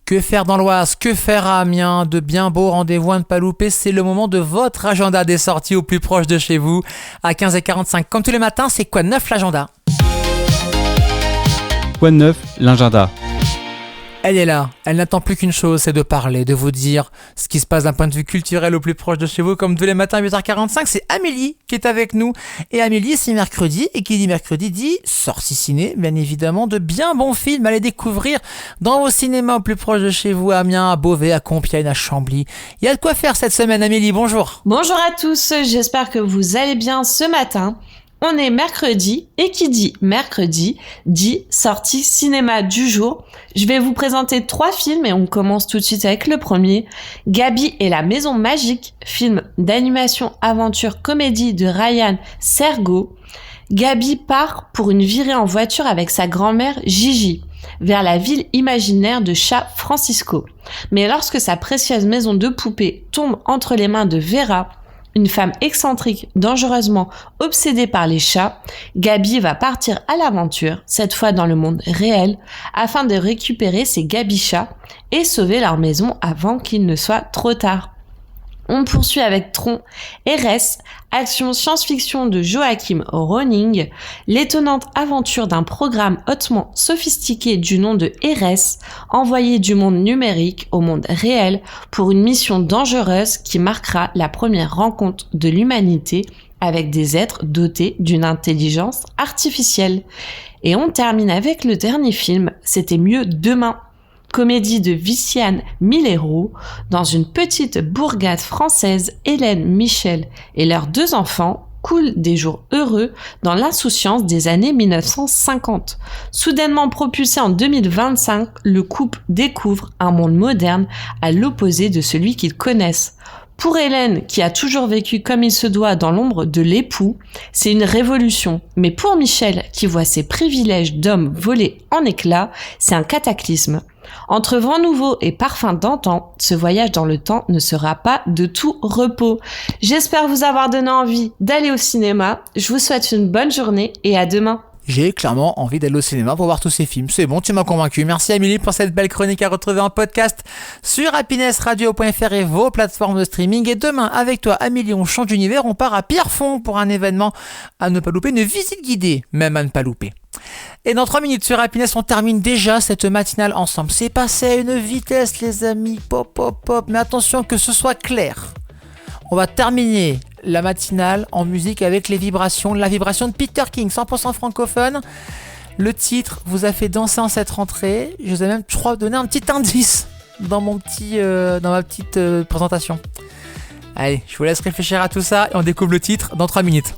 Que faire dans l'Oise, que faire à Amiens, de bien beaux rendez-vous à ne pas louper, c'est le moment de votre agenda des sorties au plus proche de chez vous, à 15h45. Comme tous les matins, c'est quoi de neuf l'agenda ? Quoi de neuf l'agenda ? Elle est là, elle n'attend plus qu'une chose, c'est de parler, de vous dire ce qui se passe d'un point de vue culturel au plus proche de chez vous. Comme tous les matins à 8h45, c'est Amélie qui est avec nous. Et Amélie, c'est mercredi, et qui dit mercredi dit sortie ciné, bien évidemment, de bien bons films à aller découvrir dans vos cinémas au plus proche de chez vous, à Amiens, à Beauvais, à Compiègne, à Chambly. Il y a de quoi faire cette semaine, Amélie, bonjour. Bonjour à tous, j'espère que vous allez bien ce matin. On est mercredi, et qui dit mercredi, dit sortie cinéma du jour. Je vais vous présenter 3 films et on commence tout de suite avec le premier. Gabi et la maison magique, film d'animation aventure comédie de Ryan Sergo. Gabi part pour une virée en voiture avec sa grand-mère Gigi vers la ville imaginaire de Chat Francisco. Mais lorsque sa précieuse maison de poupée tombe entre les mains de Vera, une femme excentrique, dangereusement obsédée par les chats, Gabi va partir à l'aventure, cette fois dans le monde réel, afin de récupérer ses Gabichats et sauver leur maison avant qu'il ne soit trop tard. On poursuit avec Tron, RS, action science-fiction de Joachim Ronning, l'étonnante aventure d'un programme hautement sophistiqué du nom de RS, envoyé du monde numérique au monde réel pour une mission dangereuse qui marquera la première rencontre de l'humanité avec des êtres dotés d'une intelligence artificielle. Et on termine avec le dernier film, C'était mieux demain. Comédie de Viviane Milero, dans une petite bourgade française, Hélène, Michel et leurs 2 enfants coulent des jours heureux dans l'insouciance des années 1950. Soudainement propulsé en 2025, le couple découvre un monde moderne à l'opposé de celui qu'ils connaissent. Pour Hélène, qui a toujours vécu comme il se doit dans l'ombre de l'époux, c'est une révolution. Mais pour Michel, qui voit ses privilèges d'homme voler en éclats, c'est un cataclysme. Entre vent nouveau et parfum d'antan, ce voyage dans le temps ne sera pas de tout repos. J'espère vous avoir donné envie d'aller au cinéma. Je vous souhaite une bonne journée et à demain. J'ai clairement envie d'aller au cinéma pour voir tous ces films. C'est bon, tu m'as convaincu. Merci Amélie pour cette belle chronique à retrouver en podcast sur happinessradio.fr et vos plateformes de streaming. Et demain, avec toi Amélie, on change d'univers, on part à Pierrefonds pour un événement à ne pas louper, une visite guidée, même à ne pas louper. Et dans 3 minutes sur Happiness, on termine déjà cette matinale ensemble. C'est passé à une vitesse les amis, pop pop pop, mais attention que ce soit clair. On va terminer la matinale en musique avec la vibration de Peter King, 100% francophone. Le titre vous a fait danser en cette rentrée. Je vous ai même, je crois, donné un petit indice dans ma petite présentation. Allez, je vous laisse réfléchir à tout ça et on découvre le titre dans 3 minutes.